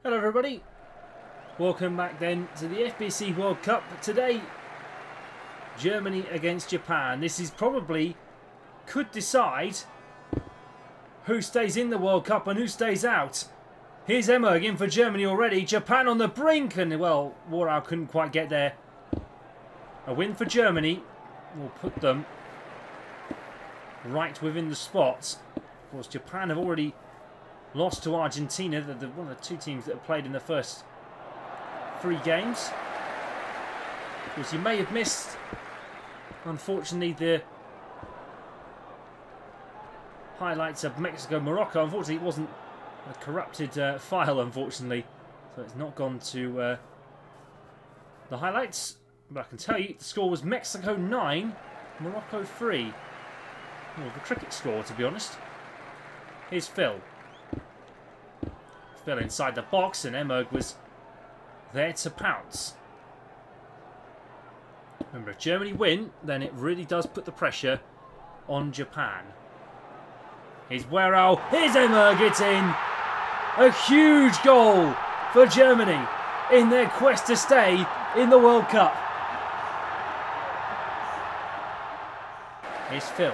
Hello everybody, welcome back then to the FBC World Cup. Today, Germany against Japan. This is probably, could decide who stays in the World Cup and who stays out. Here's Emmerg in for Germany already, Japan on the brink, and well, Warau couldn't quite get there. A win for Germany will put them right within the spots. Of course, Japan have already lost to Argentina, one of the two teams that have played in the first 3 games. Of course, you may have missed, unfortunately, the highlights of Mexico-Morocco. Unfortunately, it wasn't a corrupted file, unfortunately, so it's not gone to the highlights. But I can tell you, the score was Mexico 9, Morocco 3. More of a cricket score, to be honest. Here's Phil. Phil inside the box, and Emmerg was there to pounce. Remember, if Germany win, then it really does put the pressure on Japan. Here's Warau. Here's Emmerg. It's in. A huge goal for Germany in their quest to stay in the World Cup. Here's Phil.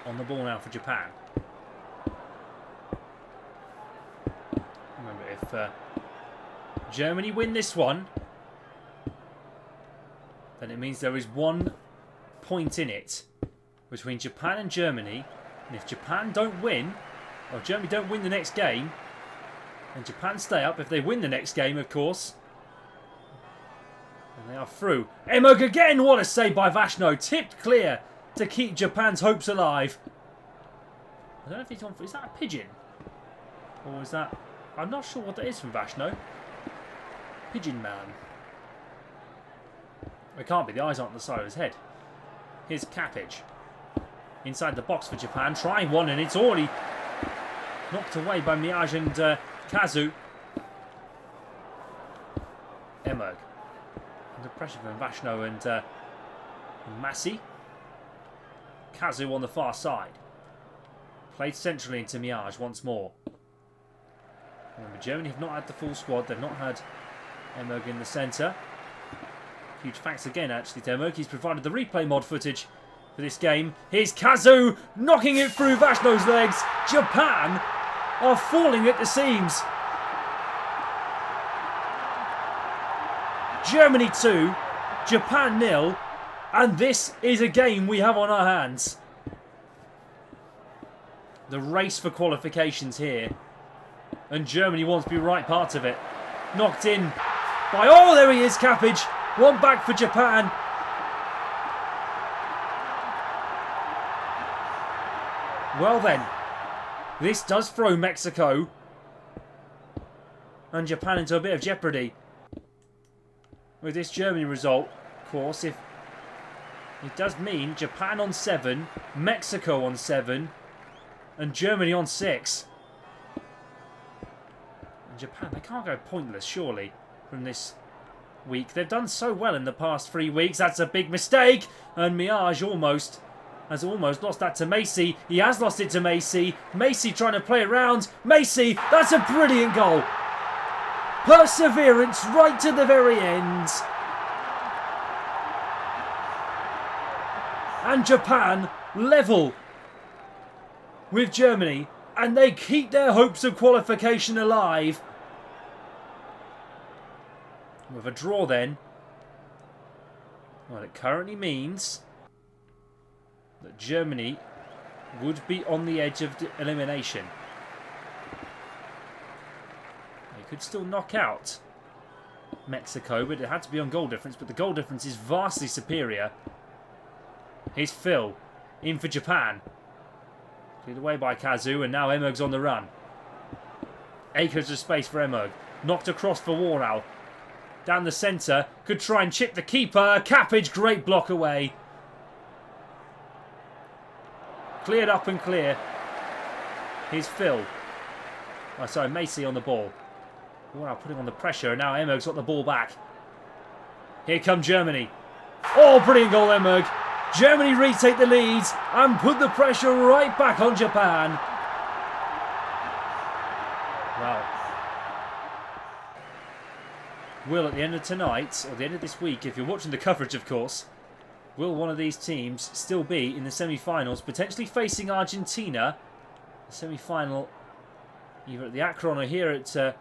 On the ball now for Japan. Remember, if Germany win this one, then it means there is 1 point in it between Japan and Germany. And if Japan don't win, or Germany don't win the next game, and Japan stay up, if they win the next game, of course, and they are through. Emmerg again, what a save by Vashno, tipped clear to keep Japan's hopes alive. I don't know if he's on for, is that a pigeon? Or is that, I'm not sure what that is from Vashno. Pigeon man. It can't be, the eyes aren't on the side of his head. Here's Capage. Inside the box for Japan, trying one, and it's already knocked away by Miage and Kazu. Emmerg. Under pressure from Vashno and Massi. Kazu on the far side. Played centrally into Miage once more. Remember, Germany have not had the full squad. They've not had Emmerg in the centre. Huge thanks again, actually, to Emmerg. He's provided the replay mod footage for this game. Here's Kazu knocking it through Vashno's legs. Japan are falling at the seams. Germany 2, Japan 0, and this is a game we have on our hands. The race for qualifications here. And Germany wants to be right part of it. Knocked in by... Oh, there he is, Capage. 1 back for Japan. Well then. This does throw Mexico and Japan into a bit of jeopardy. With this Germany result, of course, if it does mean Japan on 7, Mexico on 7, and Germany on 6. Japan, they can't go pointless, surely, from this week. They've done so well in the past 3 weeks. That's a big mistake. And Miage has almost lost that to Macy. He has lost it to Macy. Macy trying to play around. Macy, that's a brilliant goal. Perseverance right to the very end. And Japan level with Germany. And they keep their hopes of qualification alive. With a draw then, well, it currently means that Germany would be on the edge of elimination. They could still knock out Mexico, but it had to be on goal difference, but the goal difference is vastly superior. Here's Phil, in for Japan. Cleared away by Kazu, and now Emmerg's on the run. Acres of space for Emmerg. Knocked across for Warau. Down the centre. Could try and chip the keeper. Capage, great block away. Cleared up and clear. Here's Phil. Oh, sorry, Macy on the ball. Warau putting on the pressure, and now Emmerg's got the ball back. Here come Germany. Oh, brilliant goal, Emmerg. Germany retake the lead and put the pressure right back on Japan. will at the end of tonight, or the end of this week, if you're watching the coverage of course, will one of these teams still be in the semi-finals, potentially facing Argentina? The semi-final either at the Akron or here at the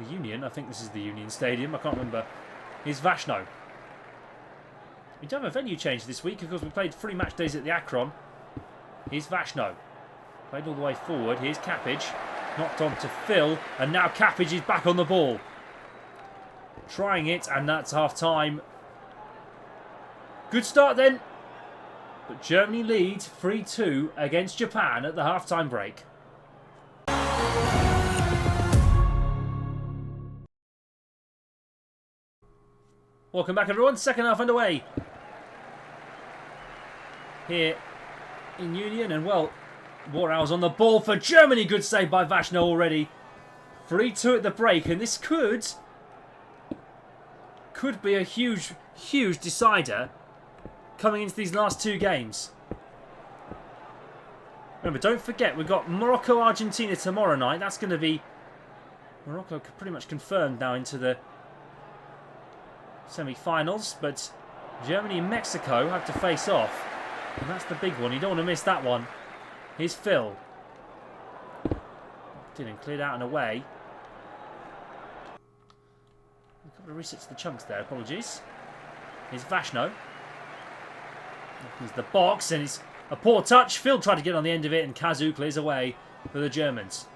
Union. I think this is the Union Stadium, I can't remember. Here's Vashno. We don't have a venue change this week because we played 3 match days at the Akron. Here's Vashno. Played all the way forward. Here's Capage. Knocked on to Phil. And now Capage is back on the ball. Trying it, and that's half-time. Good start then. But Germany leads 3-2 against Japan at the half-time break. Welcome back everyone, second half underway. Here in Union, and well, Warau's on the ball for Germany. Good save by Vashno already. 3-2 at the break, and this could be a huge decider coming into these last 2 games. Remember, don't forget, we've got Morocco-Argentina tomorrow night. That's going to be Morocco pretty much confirmed now into the semi-finals, but Germany and Mexico have to face off, and that's the big one. You don't want to miss that one. Here's Phil. Didn't cleared out and away. A couple of resets to the chunks there, apologies. Here's Vashno. Here's the box, and it's a poor touch. Phil tried to get on the end of it, and Kazu clears away for the Germans.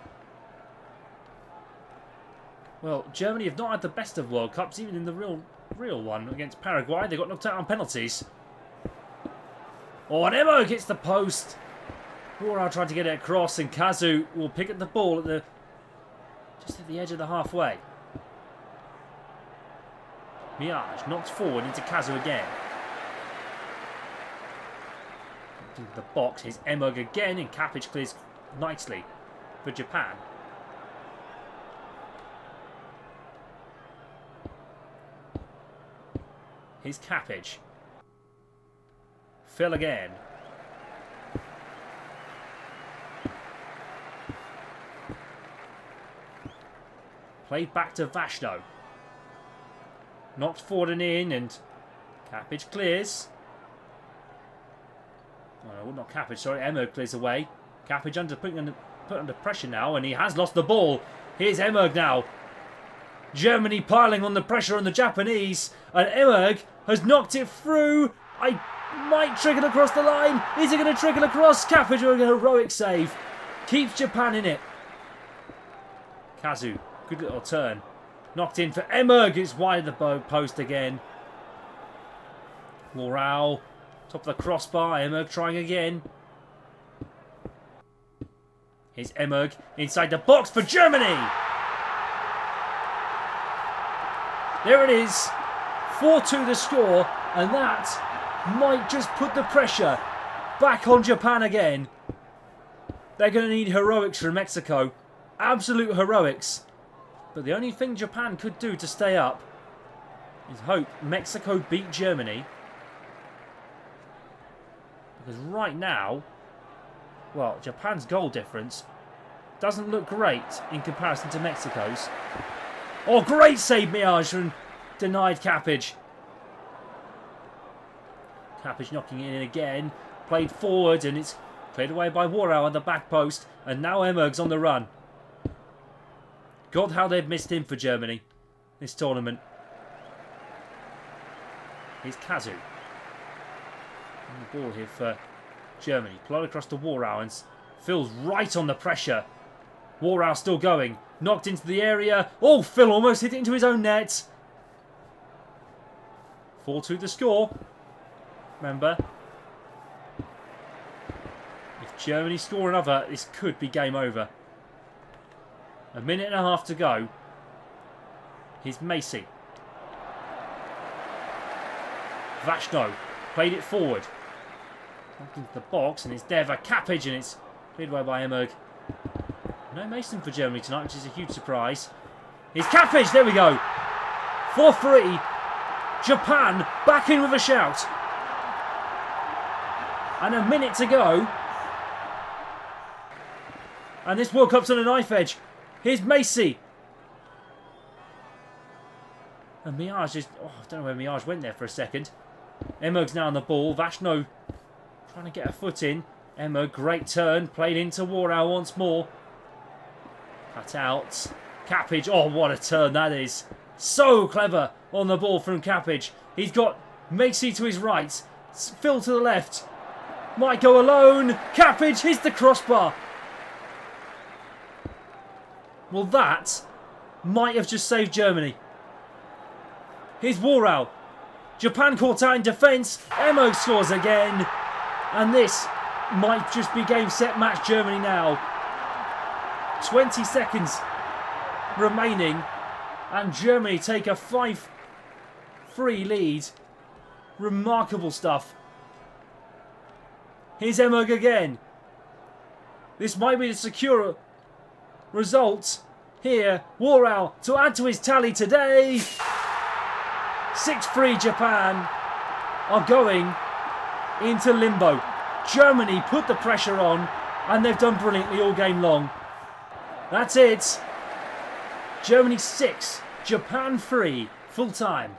Well, Germany have not had the best of World Cups, even in the real one against Paraguay. They got knocked out on penalties. Oh, and Emo gets the post. Warau tried to get it across, and Kazu will pick up the ball at just at the edge of the halfway. Miage knocks forward into Kazu again. Into the box. Here's Emog again, and Capage clears nicely for Japan. Here's Capage. Phil again. Played back to Vashno. Knocked forward and in, and Capage clears. Oh, no, not Capage, sorry. Emmerg clears away. Capage put under pressure now, and he has lost the ball. Here's Emmerg now. Germany piling on the pressure on the Japanese, and Emmerg has knocked it through. I might trickle across the line. Is it going to trickle across? Capage with a heroic save. Keeps Japan in it. Kazu, good little turn. Knocked in for Emmerg. It's wide of the post again. Warau, top of the crossbar. Emmerg trying again. Here's Emmerg inside the box for Germany. There it is. 4-2 the score, and that might just put the pressure back on Japan again. They're going to need heroics from Mexico. Absolute heroics. But the only thing Japan could do to stay up is hope Mexico beat Germany. Because right now, well, Japan's goal difference doesn't look great in comparison to Mexico's. Oh, great save, Miage, from denied Capage. Capage knocking it in again. Played forward, and it's cleared away by Warau on the back post. And now Emmerg's on the run. God, how they've missed him for Germany this tournament. Here's Kazu. On the ball here for Germany. Plowed across to Warau, and Phil's right on the pressure. Warau still going. Knocked into the area. Oh, Phil almost hit it into his own net. 4-2 the score. Remember, if Germany score another, this could be game over. A minute and a half to go. Here's Macy. Vashno played it forward. Knocked into the box, and it's there for Capage, and it's cleared away by Emmerg. No Mason for Germany tonight, which is a huge surprise. Here's Capage, there we go. 4-3. Japan back in with a shout. And a minute to go. And this World Cup's on a knife edge. Here's Macy. And Miage is... Oh, I don't know where Miage went there for a second. Emmerg's now on the ball. Vashno trying to get a foot in. Emmerg, great turn. Played into Warau once more. Cut out. Cappage. Oh, what a turn that is. So clever on the ball from Cappage. He's got Macy to his right. Phil to the left. Might go alone. Cappage hits the crossbar. Well, that might have just saved Germany. Here's Warau. Japan caught out in defence. Emmerg scores again. And this might just be game, set, match Germany now. 20 seconds remaining. And Germany take a 5-3 lead. Remarkable stuff. Here's Emmerg again. This might be the secure result. Here, Warau to add to his tally today. 6-3 Japan are going into limbo. Germany put the pressure on and they've done brilliantly all game long. That's it. Germany 6, Japan 3, full time.